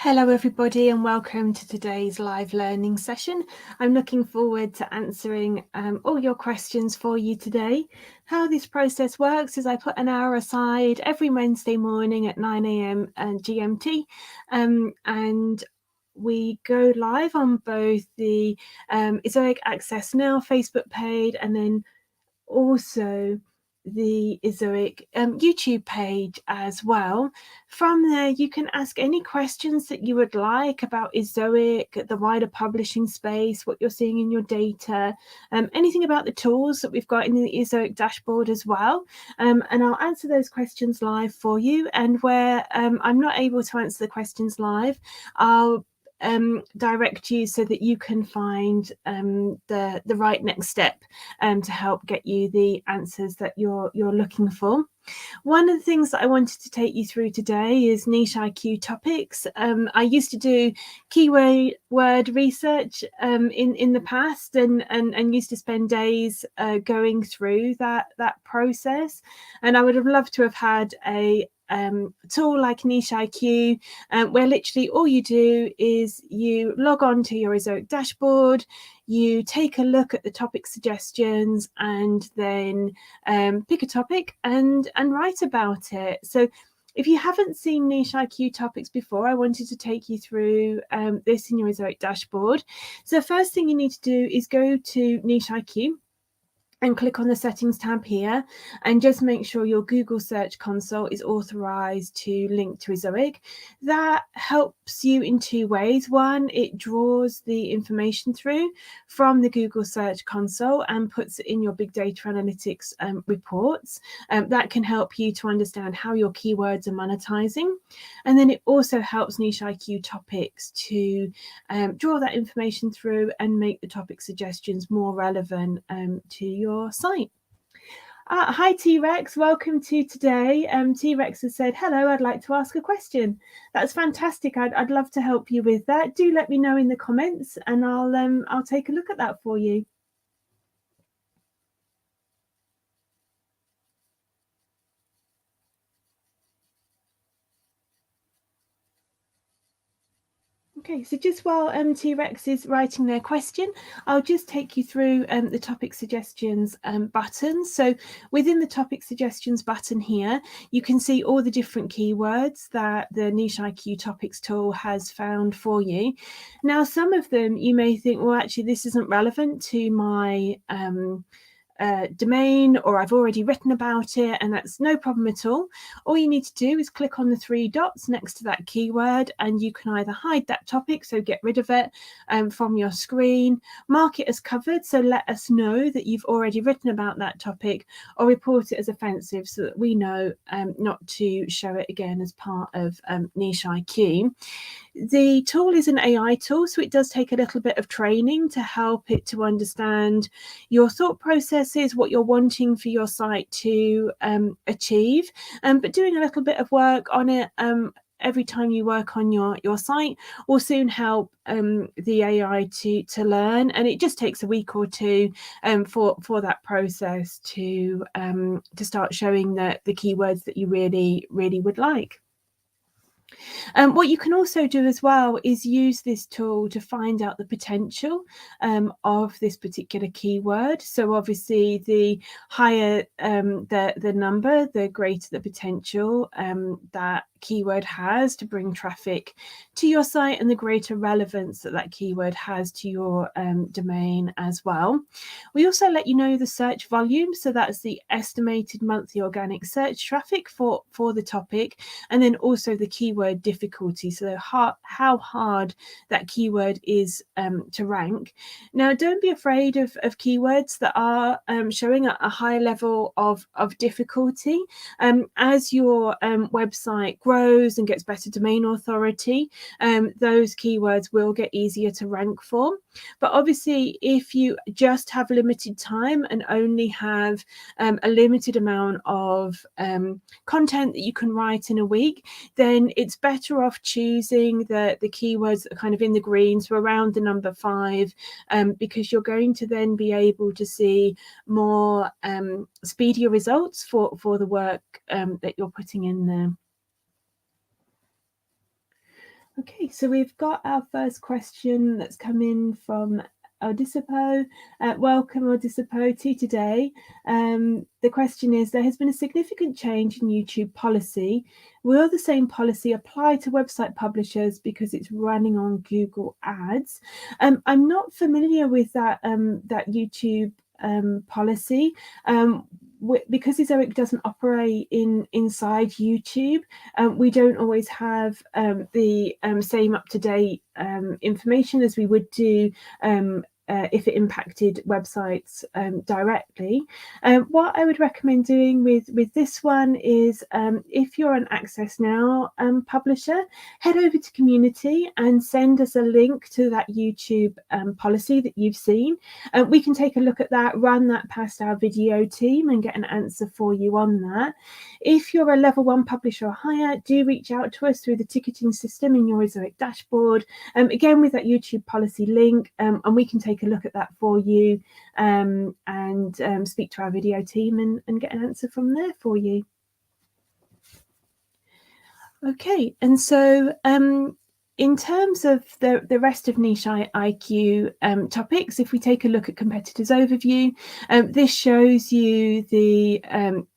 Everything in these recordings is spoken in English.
Hello everybody and welcome to today's live learning session. I'm looking forward to answering all your questions for you today. How this process works is I put an hour aside every Wednesday morning at 9 a.m. GMT and we go live on both the Ezoic Access Now Facebook page and then also the Ezoic YouTube page as well. From there, you can ask any questions that you would like about Ezoic, the wider publishing space, what you're seeing in your data, anything about the tools that we've got in the Ezoic dashboard as well. And I'll answer those questions live for you. And where I'm not able to answer the questions live, I'll direct you so that you can find the right next step to help get you the answers that you're looking for. One of the things that I wanted to take you through today is niche IQ topics. I used to do keyword research in the past and used to spend days going through that process. And I would have loved to have had a tool like Niche IQ, where literally all you do is you log on to your Ezoic dashboard, you take a look at the topic suggestions and then pick a topic and write about it. So if you haven't seen Niche IQ topics before, I wanted to take you through this in your Ezoic dashboard. So the first thing you need to do is go to Niche IQ and click on the settings tab here and just make sure your Google search console is authorized to link to Ezoic. That helps you in two ways. One, it draws the information through from the Google search console and puts it in your big data analytics reports. That can help you to understand how your keywords are monetizing. And then it also helps Niche IQ topics to draw that information through and make the topic suggestions more relevant to your site. Hi T-Rex, welcome to today. T-Rex has said, hello, I'd like to ask a question. That's fantastic. I'd love to help you with that. Do let me know in the comments and I'll take a look at that for you. Okay, so just while T-Rex is writing their question, I'll just take you through the topic suggestions button. So within the topic suggestions button here, you can see all the different keywords that the Niche IQ topics tool has found for you. Now, some of them you may think, well, actually, this isn't relevant to my domain, or I've already written about it, and that's no problem at all. All you need to do is click on the three dots next to that keyword and you can either hide that topic, so get rid of it from your screen, mark it as covered, so let us know that you've already written about that topic, or report it as offensive so that we know not to show it again as part of Niche IQ. The tool is an AI tool, so it does take a little bit of training to help it to understand your thought processes, what you're wanting for your site to achieve. But doing a little bit of work on it every time you work on your site will soon help the AI to learn, and it just takes a week or two for that process to start showing the keywords that you really would like. What you can also do as well is use this tool to find out the potential of this particular keyword. So obviously the higher the number, the greater the potential that keyword has to bring traffic to your site, and the greater relevance that keyword has to your domain as well. We also let you know the search volume, so that's the estimated monthly organic search traffic for the topic, and then also the keyword difficulty, so how hard that keyword is to rank. Now, don't be afraid of keywords that are showing a high level of difficulty. As your website grows and gets better domain authority, those keywords will get easier to rank for. But obviously, if you just have limited time and only have a limited amount of content that you can write in a week, then it's better off choosing the keywords that are kind of in the green, so around the number 5, because you're going to then be able to see more speedier results for the work that you're putting in there. Okay, so we've got our first question that's come in from Odisipo. Welcome, Odisipo, to today. The question is, there has been a significant change in YouTube policy. Will the same policy apply to website publishers because it's running on Google Ads? I'm not familiar with that YouTube policy. Because Ezoic doesn't operate inside YouTube, we don't always have the same up-to-date information as we would do if it impacted websites directly. What I would recommend doing with this one is, if you're an Access Now publisher, head over to community and send us a link to that YouTube policy that you've seen. We can take a look at that, run that past our video team and get an answer for you on that. If you're a level 1 publisher or higher, do reach out to us through the ticketing system in your Ezoic dashboard, again with that YouTube policy link, and we can take a look at that for you and speak to our video team and get an answer from there for you. Okay, and so in terms of the rest of Niche IQ topics, if we take a look at competitors overview, this shows you the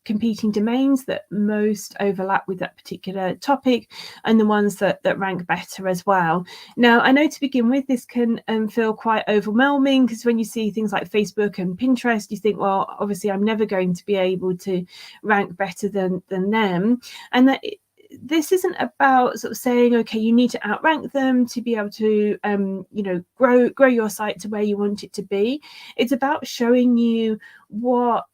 competing domains that most overlap with that particular topic and the ones that rank better as well. Now, I know to begin with, this can feel quite overwhelming, because when you see things like Facebook and Pinterest, you think, well, obviously I'm never going to be able to rank better than them. And that this isn't about sort of saying, okay, you need to outrank them to be able to, grow your site to where you want it to be. It's about showing you what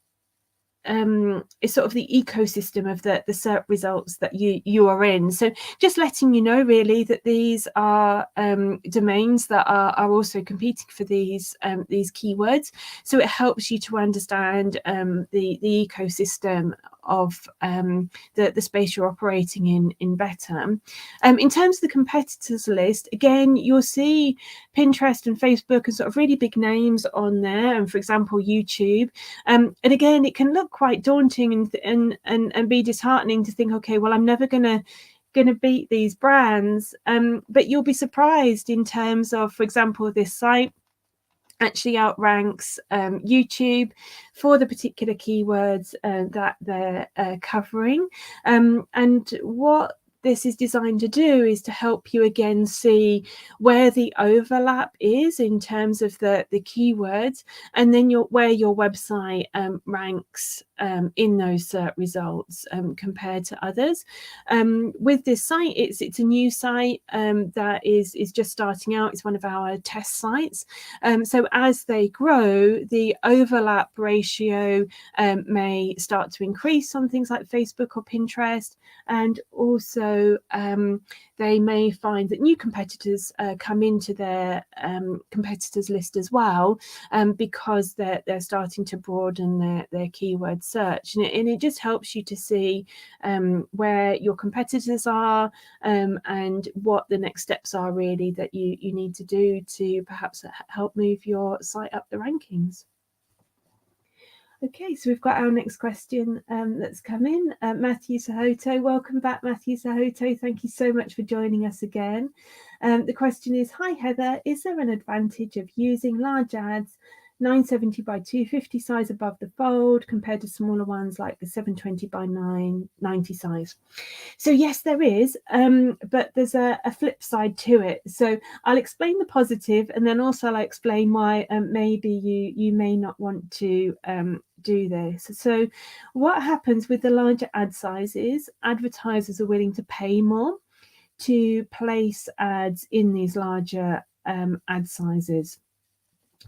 is sort of the ecosystem of the SERP results that you are in. So just letting you know really that these are domains that are also competing for these keywords. So it helps you to understand the ecosystem of the space you're operating in better. In terms of the competitors list, again, you'll see Pinterest and Facebook and sort of really big names on there, and for example YouTube, and again it can look quite daunting and be disheartening to think, okay, well, I'm never gonna beat these brands, but you'll be surprised in terms of, for example, this site actually outranks YouTube for the particular keywords that they're covering. And what this is designed to do is to help you again see where the overlap is in terms of the keywords, and then where your website ranks in those results compared to others. With this site, it's a new site that is just starting out. It's one of our test sites. So as they grow, the overlap ratio may start to increase on things like Facebook or Pinterest, and also they may find that new competitors come into their competitors list as well, because they're starting to broaden their keyword search, and it just helps you to see where your competitors are, and what the next steps are really that you need to do to perhaps help move your site up the rankings. Okay, so we've got our next question that's come in. Matthew Sahoto, welcome back, Matthew Sahoto. Thank you so much for joining us again. The question is, hi Heather, is there an advantage of using large ads, 970 by 250 size above the fold, compared to smaller ones like the 720 by 990 size? So yes, there is, but there's a flip side to it. So I'll explain the positive, and then also I'll explain why maybe you may not want to do this. So what happens with the larger ad sizes, advertisers are willing to pay more to place ads in these larger ad sizes.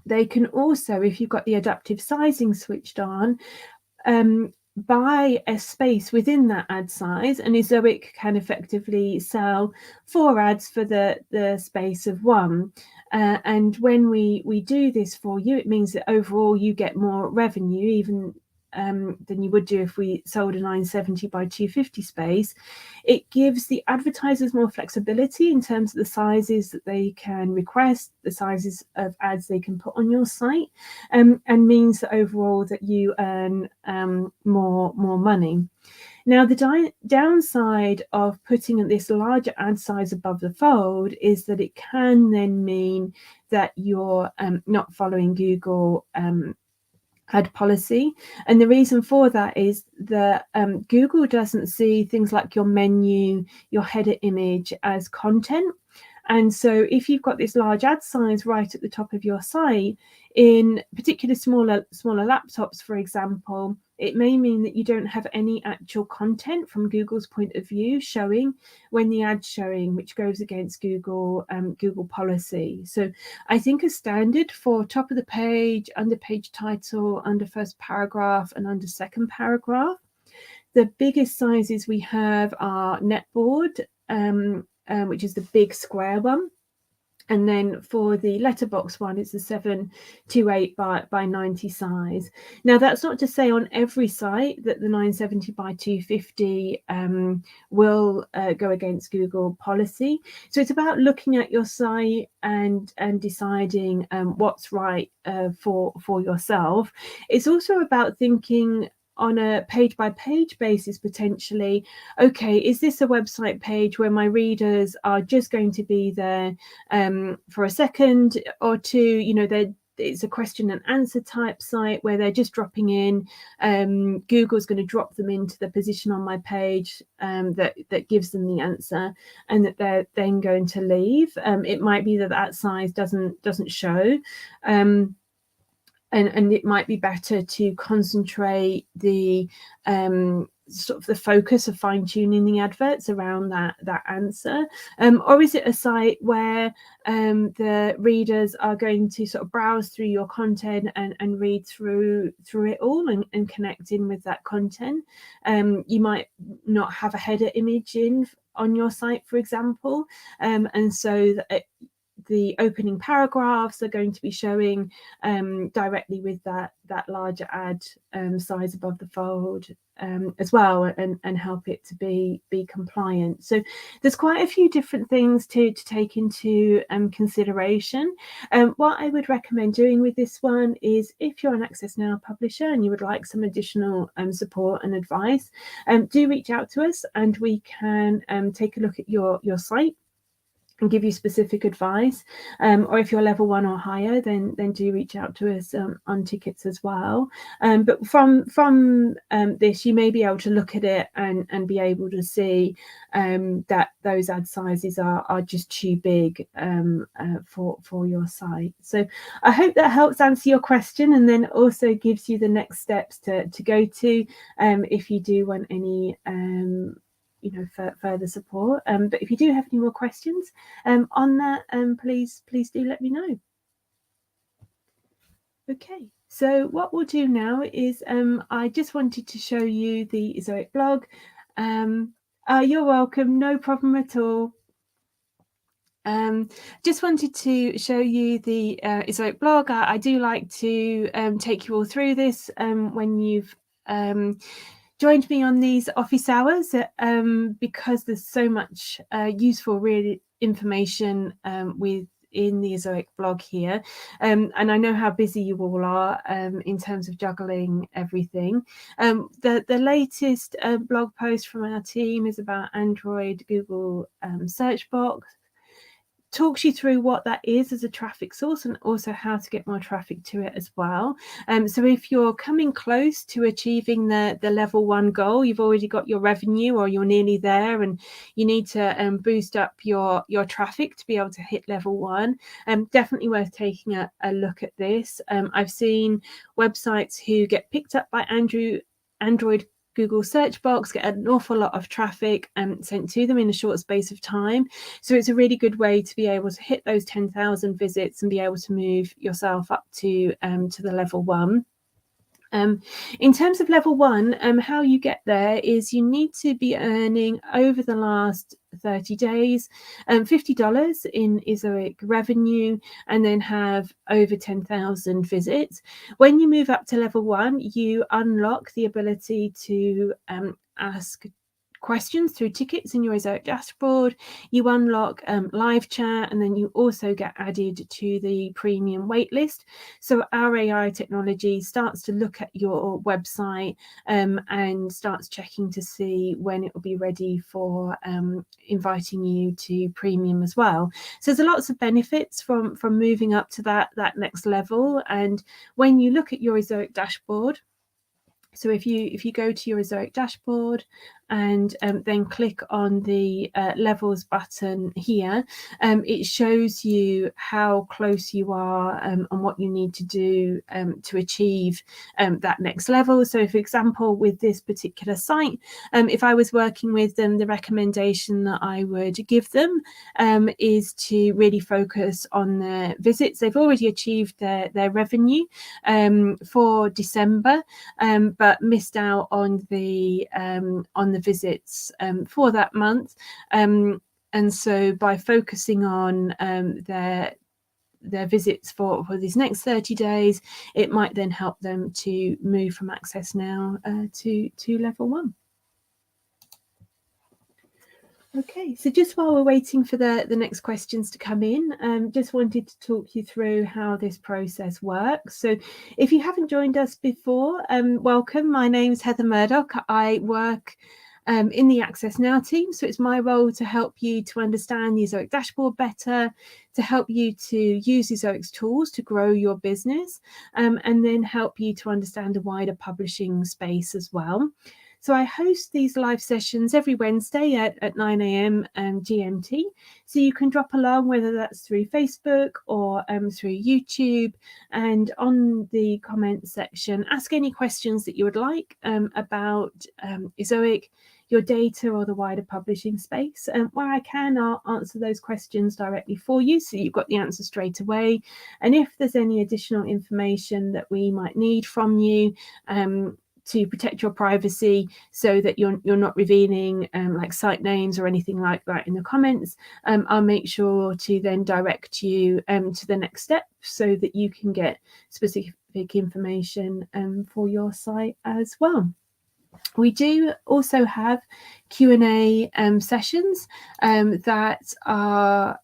They can also, if you've got the adaptive sizing switched on, buy a space within that ad size, and Ezoic can effectively sell 4 ads for the space of 1. And when we do this for you, it means that overall you get more revenue even than you would do if we sold a 970 by 250 space. It gives the advertisers more flexibility in terms of the sizes that they can request, the sizes of ads they can put on your site, and means that overall that you earn more money. Now, the downside of putting this larger ad size above the fold is that it can then mean that you're not following Google ad policy. And the reason for that is that Google doesn't see things like your menu, your header image as content. And so if you've got this large ad size right at the top of your site, in particular smaller laptops, for example, it may mean that you don't have any actual content from Google's point of view showing when the ad's showing, which goes against Google policy. So I think a standard for top of the page, under page title, under first paragraph, and under second paragraph. The biggest sizes we have are netboard, which is the big square one. And then for the letterbox one, it's a 728 by 90 size. Now, that's not to say on every site that the 970 by 250 will go against Google policy. So it's about looking at your site and deciding what's right for yourself. It's also about thinking on a page by page basis, potentially, okay, is this a website page where my readers are just going to be there for a second or two? You know, it's a question and answer type site where they're just dropping in. Google's going to drop them into the position on my page that gives them the answer, and that they're then going to leave. It might be that size doesn't show. And it might be better to concentrate the sort of the focus of fine-tuning the adverts around that answer, or is it a site where the readers are going to sort of browse through your content and read through it all and connect in with that content? You might not have a header image on your site, for example, and so the opening paragraphs are going to be showing directly with that larger ad size above the fold as well, and help it to be compliant. So there's quite a few different things to take into consideration. What I would recommend doing with this one is, if you're an Access Now publisher and you would like some additional support and advice, do reach out to us and we can take a look at your site and give you specific advice, or if you're level 1 or higher, then do reach out to us on tickets as well. But from this, you may be able to look at it and be able to see that those ad sizes are just too big for your site. So I hope that helps answer your question, and then also gives you the next steps to go to if you do want any further support. But if you do have any more questions on that, please do let me know. Okay, so what we'll do now is I just wanted to show you the Ezoic blog. You're welcome, no problem at all. Just wanted to show you the Ezoic blog. I do like to take you all through this when you've joined me on these office hours, because there's so much useful, really, information within the Ezoic blog here, and I know how busy you all are in terms of juggling everything. The latest blog post from our team is about Android Google search box. Talks you through what that is as a traffic source, and also how to get more traffic to it as well. So if you're coming close to achieving the level 1 goal, you've already got your revenue, or you're nearly there, and you need to boost up your traffic to be able to hit level 1, definitely worth taking a look at this. I've seen websites who get picked up by Android Google search box get an awful lot of traffic sent to them in a short space of time. So it's a really good way to be able to hit those 10,000 visits and be able to move yourself up to the level 1. In terms of level 1, how you get there is you need to be earning over the last 30 days $50 in Ezoic revenue, and then have over 10,000 visits. When you move up to level 1, you unlock the ability to ask questions through tickets in your Ezoic dashboard. You unlock live chat, and then you also get added to the premium waitlist. So our AI technology starts to look at your website and starts checking to see when it will be ready for inviting you to premium as well. So there's lots of benefits from moving up to that next level. And when you look at your Ezoic dashboard, so if you go to your Ezoic dashboard and then click on the levels button here, it shows you how close you are and what you need to do to achieve that next level. So for example, with this particular site, if I was working with them, the recommendation that I would give them is to really focus on their visits. They've already achieved their revenue for December, but missed out on the visits for that month, and so by focusing on their visits for these next 30 days, it might then help them to move from Access Now to level 1. Okay, so just while we're waiting for the next questions to come in, just wanted to talk you through how this process works. So if you haven't joined us before, welcome. My name's Heather Murdoch. I work in the Access Now team. So it's my role to help you to understand the Ezoic dashboard better, to help you to use Ezoic's tools to grow your business, and then help you to understand a wider publishing space as well. So I host these live sessions every Wednesday at 9 a.m. GMT. So you can drop along, whether that's through Facebook or through YouTube. And on the comments section, ask any questions that you would like about Ezoic, your data, or the wider publishing space. Where I can, I'll answer those questions directly for you, so you've got the answer straight away. And if there's any additional information that we might need from you, to protect your privacy, so that you're not revealing like site names or anything like that in the comments, I'll make sure to then direct you to the next step, so that you can get specific information for your site as well. We do also have Q&A sessions that are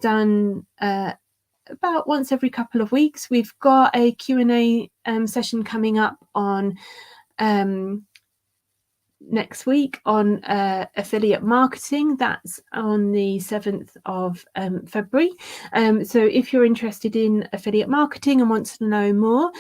done about once every couple of weeks. We've got a Q&A session coming up on next week on affiliate marketing. That's on the 7th of February. So if you're interested in affiliate marketing and want to know more,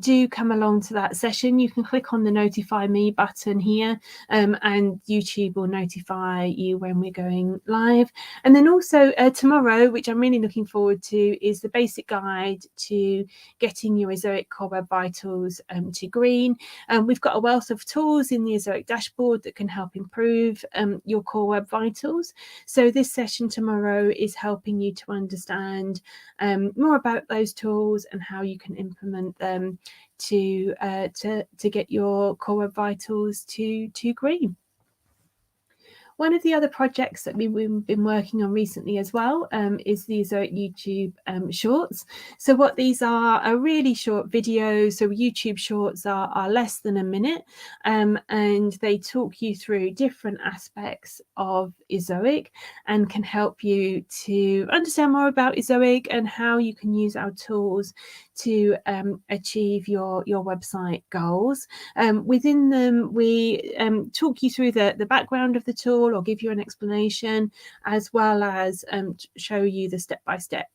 do come along to that session. You can click on the notify me button here, and YouTube will notify you when we're going live. And then also tomorrow, which I'm really looking forward to, is the basic guide to getting your Ezoic Core Web Vitals to green. We've got a wealth of tools in the Ezoic dashboard that can help improve your Core Web Vitals. So this session tomorrow is helping you to understand more about those tools and how you can implement them to get your Core Web Vitals to green. One of the other projects that we've been working on recently as well is the Ezoic YouTube Shorts. So what these are really short videos. So YouTube Shorts are less than a minute, and they talk you through different aspects of Ezoic and can help you to understand more about Ezoic and how you can use our tools to achieve your website goals. Within them, we talk you through the background of the tool, or give you an explanation, as well as show you the step-by-step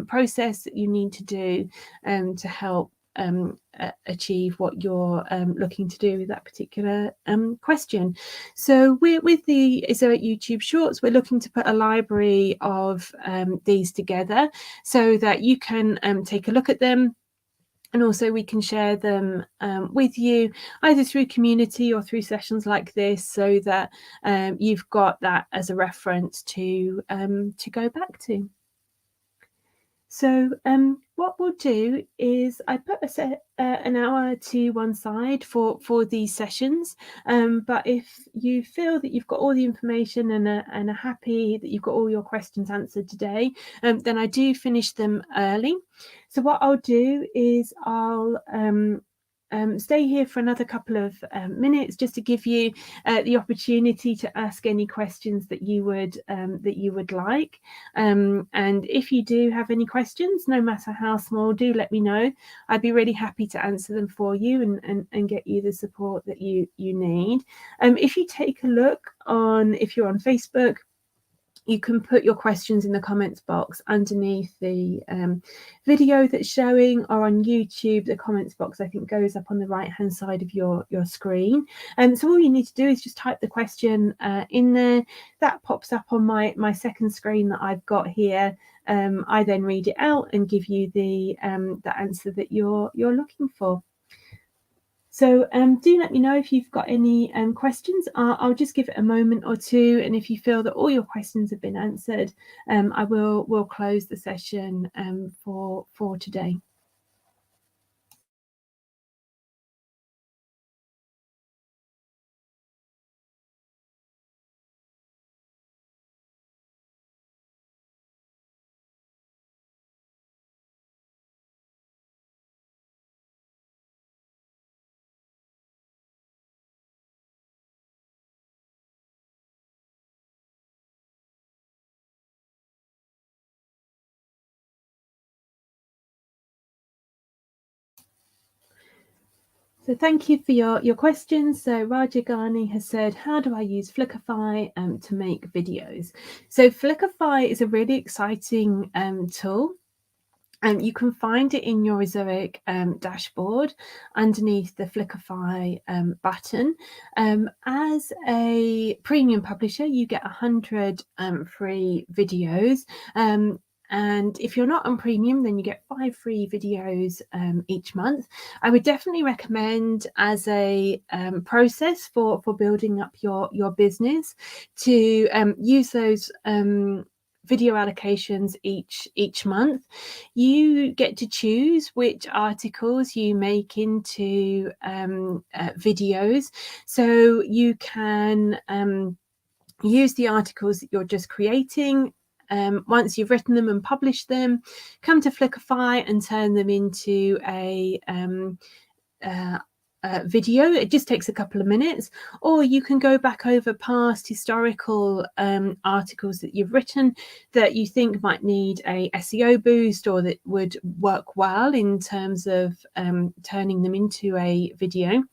process that you need to do to help achieve what you're looking to do with that particular question. So with the Ezoic YouTube Shorts, we're looking to put a library of these together so that you can take a look at them. And also we can share them with you either through community or through sessions like this, so that you've got that as a reference to go back to. So what we'll do is I put an hour to one side for these sessions, but if you feel that you've got all the information and are happy that you've got all your questions answered today, then I do finish them early. So what I'll do is I'll stay here for another couple of minutes just to give you the opportunity to ask any questions that you would like. And if you do have any questions, no matter how small, do let me know. I'd be really happy to answer them for you and get you the support that you need. If you take a look if you're on Facebook, you can put your questions in the comments box underneath the video that's showing, or on YouTube, the comments box I think goes up on the right hand side of your screen. So all you need to do is just type the question in there. That pops up on my second screen that I've got here. I then read it out and give you the answer that you're looking for. So do let me know if you've got any questions. I'll just give it a moment or two, and if you feel that all your questions have been answered, I will close the session for today. So thank you for your questions. So Raja Ghani has said, how do I use Flickify to make videos? So Flickify is a really exciting tool. You can find it in your Ezoic dashboard underneath the Flickify button. As a premium publisher, you get 100 free videos. And if you're not on premium, then you get 5 free videos each month. I would definitely recommend, as a process for building up your business, to use those video allocations each month. You get to choose which articles you make into videos, so you can use the articles that you're just creating. Once you've written them and published them, come to Flickify and turn them into a video. It just takes a couple of minutes, or you can go back over past historical articles that you've written that you think might need a SEO boost, or that would work well in terms of turning them into a video.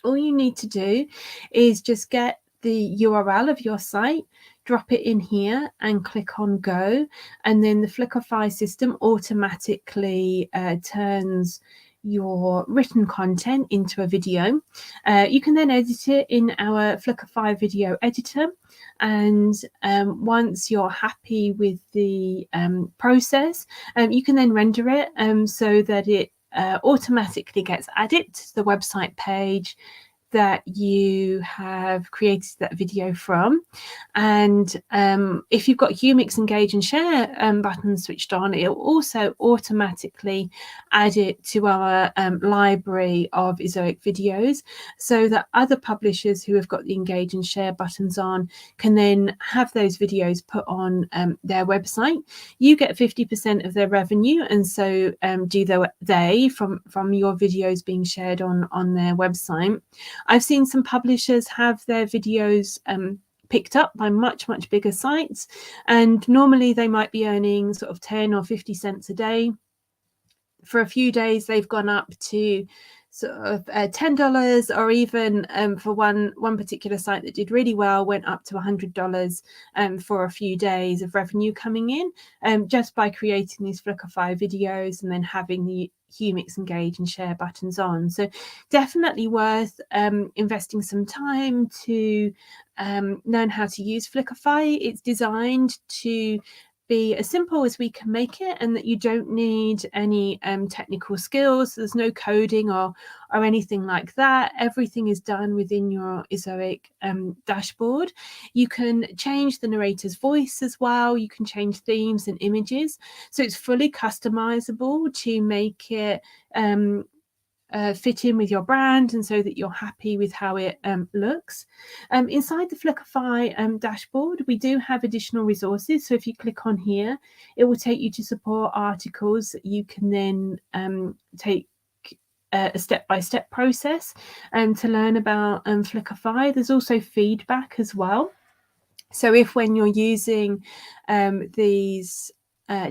All you need to do is just get the URL of your site, drop it in here and click on go, and then the Flickify system automatically turns your written content into a video. You can then edit it in our Flickify video editor, and once you're happy with the process, you can then render it so that it automatically gets added to the website page that you have created that video from. And if you've got Humix, Engage and Share buttons switched on, it will also automatically add it to our library of Ezoic videos, so that other publishers who have got the Engage and Share buttons on can then have those videos put on their website. You get 50% of their revenue, and so do they from your videos being shared on their website. I've seen some publishers have their videos picked up by much bigger sites, and normally they might be earning sort of 10 or 50 cents a day. For a few days they've gone up to sort of $10, or even for one particular site that did really well, went up to $100 for a few days of revenue coming in, just by creating these Flickify videos and then having the Humix, Engage and Share buttons on. So definitely worth investing some time to learn how to use Flickify. It's designed to be as simple as we can make it, and that you don't need any technical skills. There's no coding or anything like that. Everything is done within your Ezoic dashboard. You can change the narrator's voice as well. You can change themes and images, so it's fully customizable to make it fit in with your brand, and so that you're happy with how it looks. Inside the Flickify dashboard, we do have additional resources. So if you click on here, it will take you to support articles that you can then take a step-by-step process to learn about Flickrfy. There's also feedback as well. So if when you're using these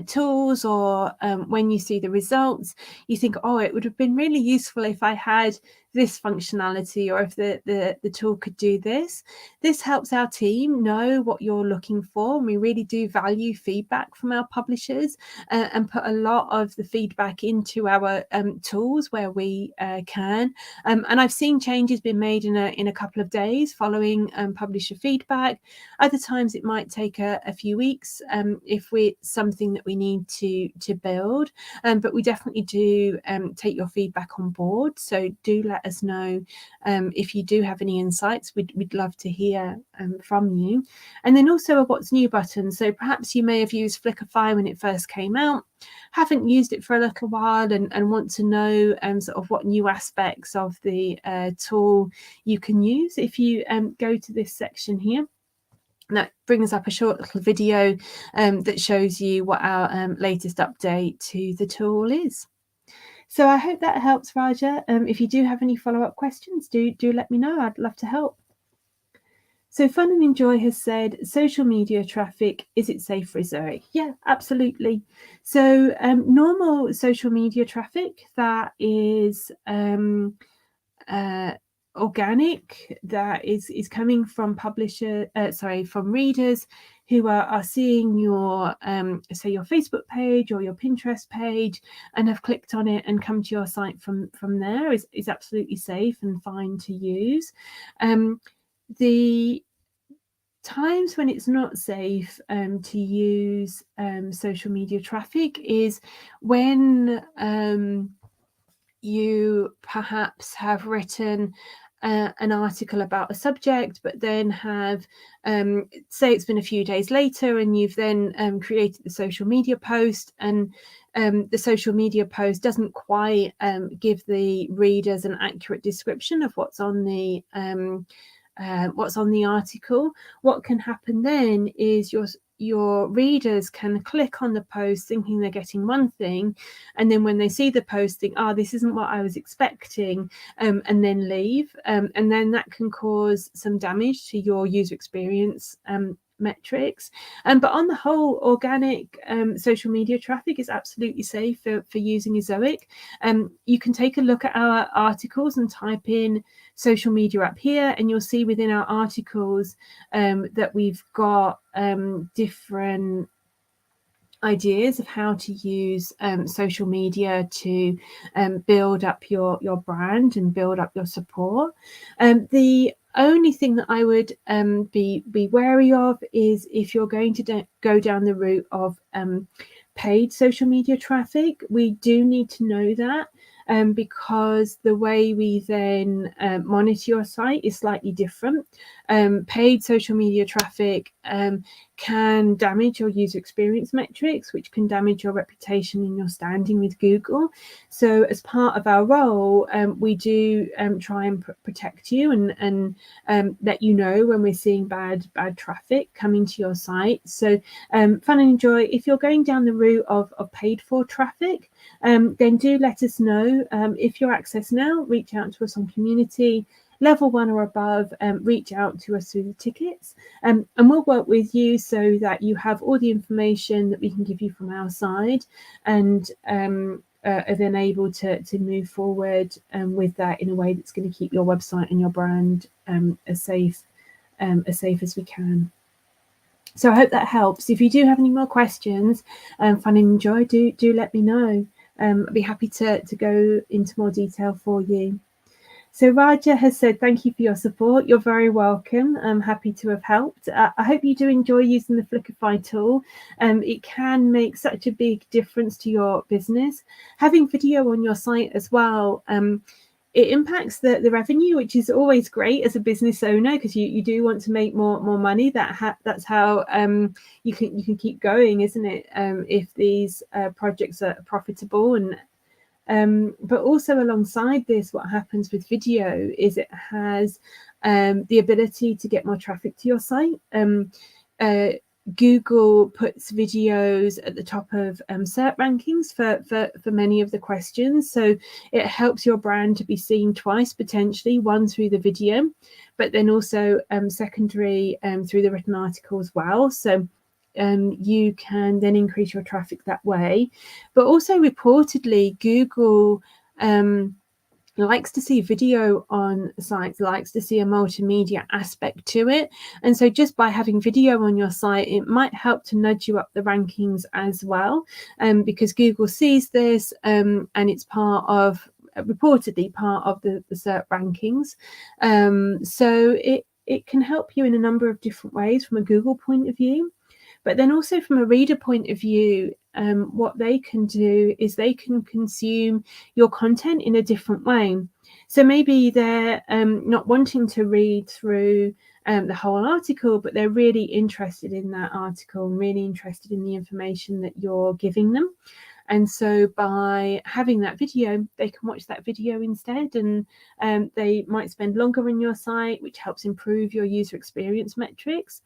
tools, or when you see the results, you think, oh, it would have been really useful if I had this functionality, or if the tool could do this. This helps our team know what you're looking for, and we really do value feedback from our publishers, and put a lot of the feedback into our tools where we can. And I've seen changes being made in a couple of days following publisher feedback. Other times it might take a few weeks if it's something that we need to build, but we definitely do take your feedback on board. So do let us know if you do have any insights. We'd love to hear from you. And then also a what's new button. So perhaps you may have used Flickrfy when it first came out, haven't used it for a little while, and want to know sort of what new aspects of the tool you can use. If you go to this section here, that brings up a short little video that shows you what our latest update to the tool is. So I hope that helps, Raja. If you do have any follow-up questions, do let me know. I'd love to help. So Fun and Enjoy has said, social media traffic, is it safe for Ezoic? Yeah, absolutely. So normal social media traffic that is organic, that is coming from from readers who are seeing your say your Facebook page or your Pinterest page and have clicked on it and come to your site from there, is absolutely safe and fine to use. The times when it's not safe to use social media traffic is when you perhaps have written an article about a subject, but then have say it's been a few days later and you've then created the social media post, and the social media post doesn't quite give the readers an accurate description of what's on the article. What can happen then is your readers can click on the post thinking they're getting one thing, and then when they see the post think, this isn't what I was expecting, and then leave, and then that can cause some damage to your user experience metrics. But on the whole, organic social media traffic is absolutely safe for using Ezoic. You can take a look at our articles and type in social media up here, and you'll see within our articles that we've got different ideas of how to use social media to build up your brand and build up your support. The only thing that I would be wary of is if you're going to go down the route of paid social media traffic. We do need to know that, because the way we then monitor your site is slightly different. Paid social media traffic can damage your user experience metrics, which can damage your reputation and your standing with Google. So as part of our role, we do try and protect you and let you know when we're seeing bad traffic coming to your site. So Fun and Enjoy, if you're going down the route of paid for traffic, then do let us know. If you're Access Now, reach out to us on community. Level 1 or above, reach out to us through the tickets, and we'll work with you so that you have all the information that we can give you from our side, and are then able to move forward with that in a way that's going to keep your website and your brand as safe as we can. So I hope that helps. If you do have any more questions, Fun and Enjoy, do let me know. I'd be happy to go into more detail for you. So Raja has said, thank you for your support. You're very welcome. I'm happy to have helped. I hope you do enjoy using the Flickrfy tool. It can make such a big difference to your business. Having video on your site as well, it impacts the revenue, which is always great as a business owner, because you do want to make more money. That's how you can keep going, isn't it? If these projects are profitable. And but also alongside this, what happens with video is it has the ability to get more traffic to your site. Google puts videos at the top of SERP rankings for many of the questions. So it helps your brand to be seen twice, potentially, one through the video, but then also secondary through the written article as well. So you can then increase your traffic that way. But also reportedly, Google likes to see video on sites, likes to see a multimedia aspect to it. And so just by having video on your site, it might help to nudge you up the rankings as well, because Google sees this and it's reportedly part of the SERP rankings. So it can help you in a number of different ways from a Google point of view. But then also from a reader point of view, what they can do is they can consume your content in a different way. So maybe they're not wanting to read through the whole article, but they're really interested in that article and really interested in the information that you're giving them. And so by having that video, they can watch that video instead, and they might spend longer on your site, which helps improve your user experience metrics.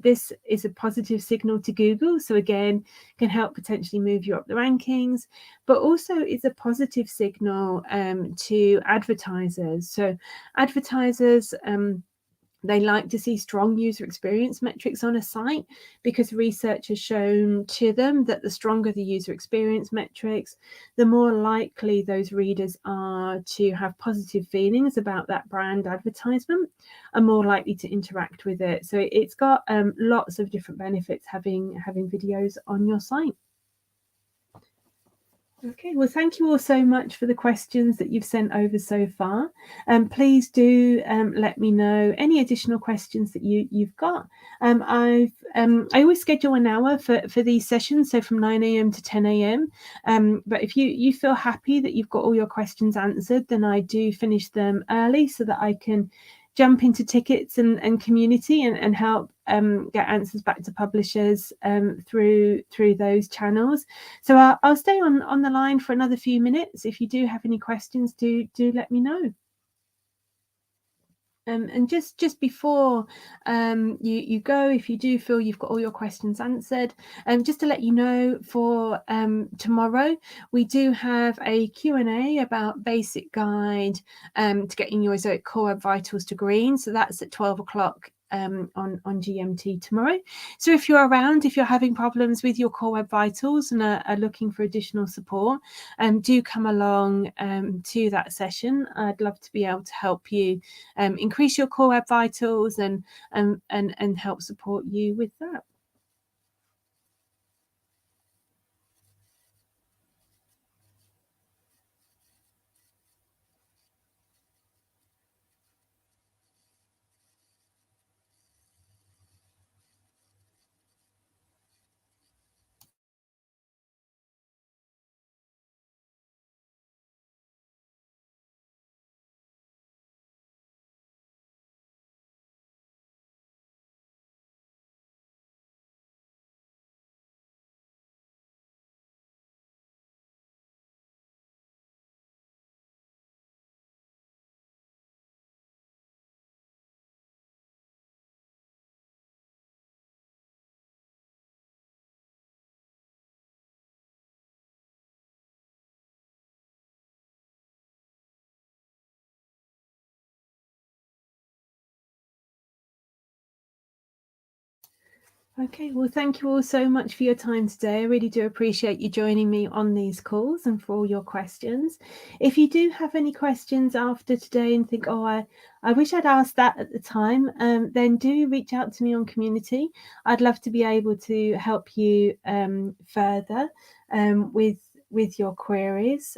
This is a positive signal to Google, so again, can help potentially move you up the rankings, but also is a positive signal to advertisers. So advertisers, they like to see strong user experience metrics on a site because research has shown to them that the stronger the user experience metrics, the more likely those readers are to have positive feelings about that brand advertisement and more likely to interact with it. So it's got lots of different benefits having videos on your site. Okay, well, thank you all so much for the questions that you've sent over so far. Please do let me know any additional questions that you've got. I always schedule an hour for these sessions, so from 9 a.m. to 10 a.m. But if you feel happy that you've got all your questions answered, then I do finish them early so that I can jump into tickets and community and help get answers back to publishers through those channels. So I'll stay on the line for another few minutes. If you do have any questions, do let me know. And just before you go, if you do feel you've got all your questions answered, just to let you know, for tomorrow we do have a Q&A about basic guide to getting your Ezoic Core Web Vitals to green. So that's at 12 o'clock on GMT tomorrow. So if you're around, if you're having problems with your Core Web Vitals and are looking for additional support, do come along to that session. I'd love to be able to help you increase your Core Web Vitals and help support you with that. Okay, well, thank you all so much for your time today. I really do appreciate you joining me on these calls and for all your questions. If you do have any questions after today and think, oh, I wish I'd asked that at the time, then do reach out to me on community. I'd love to be able to help you further with your queries.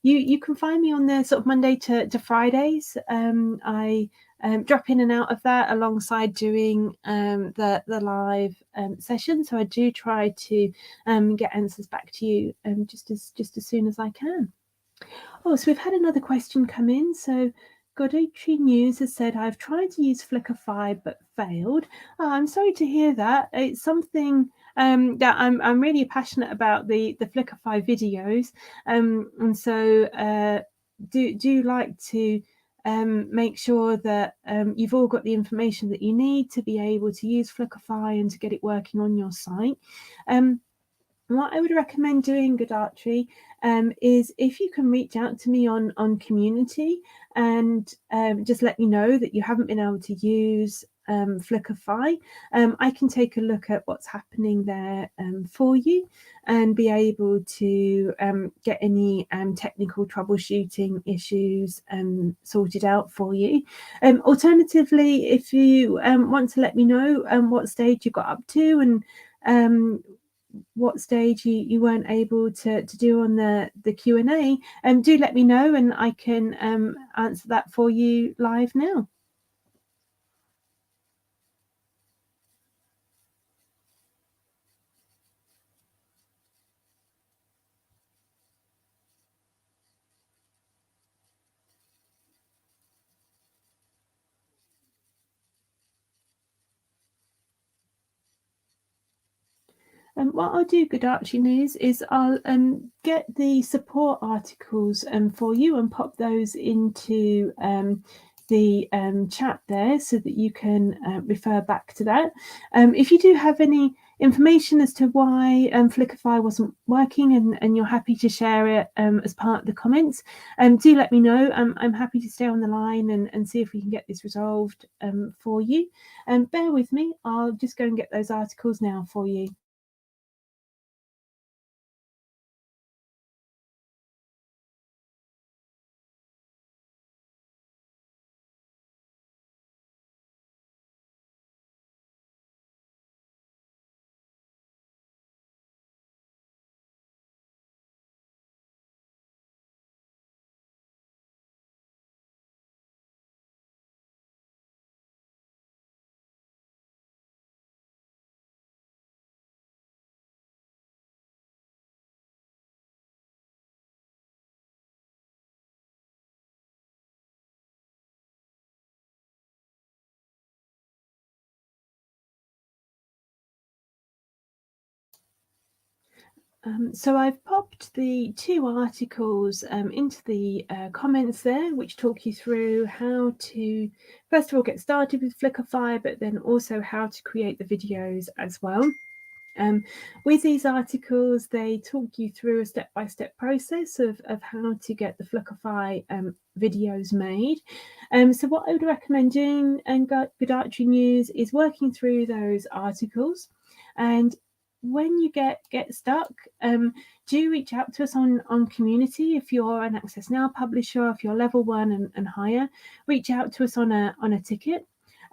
You can find me on there sort of Monday to Fridays. I drop in and out of that alongside doing the live session. So I do try to get answers back to you just as soon as I can. Oh, so we've had another question come in. So Godotry News has said, I've tried to use Flickrfy but failed. Oh, I'm sorry to hear that. It's something that I'm really passionate about, the Flickrfy videos. And so do like to make sure that you've all got the information that you need to be able to use Flickify and to get it working on your site. What I would recommend doing, Godartri, is if you can reach out to me on community and just let me know that you haven't been able to use Flickify, I can take a look at what's happening there for you and be able to get any technical troubleshooting issues sorted out for you. Alternatively, if you want to let me know what stage you got up to and what stage you weren't able to do on the Q&A, do let me know and I can answer that for you live now. What I'll do, Godartri News, is I'll get the support articles for you and pop those into the chat there so that you can refer back to that. If you do have any information as to why Flickify wasn't working and you're happy to share it as part of the comments, do let me know. I'm happy to stay on the line and see if we can get this resolved for you. Bear with me, I'll just go and get those articles now for you. So I've popped the two articles into the comments there, which talk you through how to, first of all, get started with Flickify, but then also how to create the videos as well. With these articles, they talk you through a step-by-step process of how to get the Flickify videos made. So what I would recommend doing, and Godartri News, is working through those articles. And when you get stuck, do reach out to us on community. If you're an Access Now publisher, if you're level 1 and higher, reach out to us on a ticket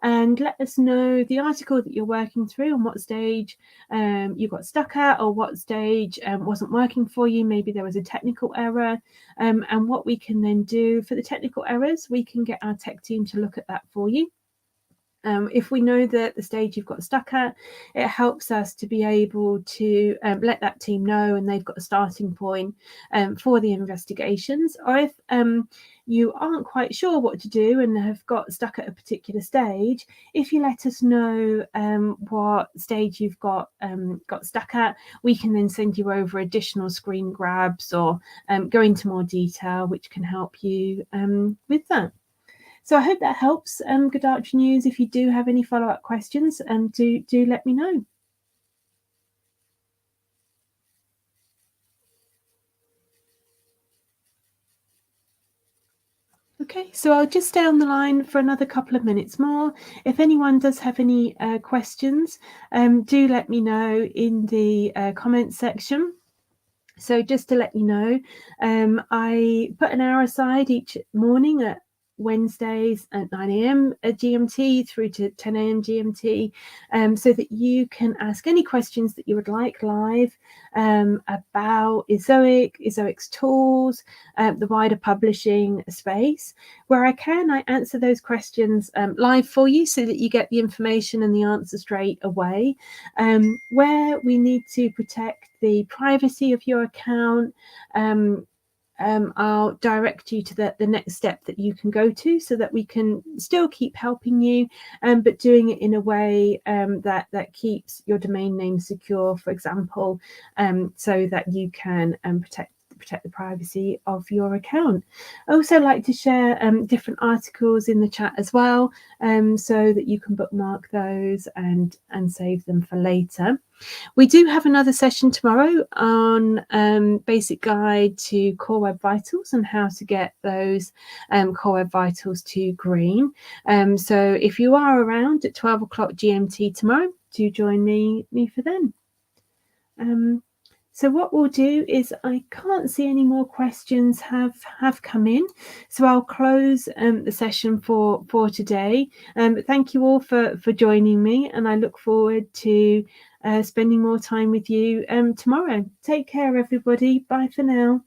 and let us know the article that you're working through and what stage you got stuck at, or what stage wasn't working for you. Maybe there was a technical error, and what we can then do for the technical errors, we can get our tech team to look at that for you. If we know that the stage you've got stuck at, it helps us to be able to let that team know, and they've got a starting point for the investigations. Or if you aren't quite sure what to do and have got stuck at a particular stage, if you let us know what stage you've got stuck at, we can then send you over additional screen grabs or go into more detail, which can help you with that. So I hope that helps, Godartri News. If you do have any follow-up questions, do let me know. Okay, so I'll just stay on the line for another couple of minutes more. If anyone does have any questions, do let me know in the comments section. So just to let you know, I put an hour aside each morning at Wednesdays at 9 a.m. GMT through to 10 a.m. GMT, so that you can ask any questions that you would like live about Ezoic, Ezoic's tools, the wider publishing space. Where I can, I answer those questions live for you so that you get the information and the answer straight away. Where we need to protect the privacy of your account, I'll direct you to the next step that you can go to so that we can still keep helping you, but doing it in a way that keeps your domain name secure, for example, so that you can protect protect the privacy of your account. I also like to share different articles in the chat as well, so that you can bookmark those and save them for later. We do have another session tomorrow on basic guide to Core Web Vitals and how to get those Core Web Vitals to green. So if you are around at 12 o'clock GMT tomorrow, do join me for then. So what we'll do is, I can't see any more questions have come in, so I'll close the session for today. Thank you all for joining me, and I look forward to spending more time with you tomorrow. Take care, everybody. Bye for now.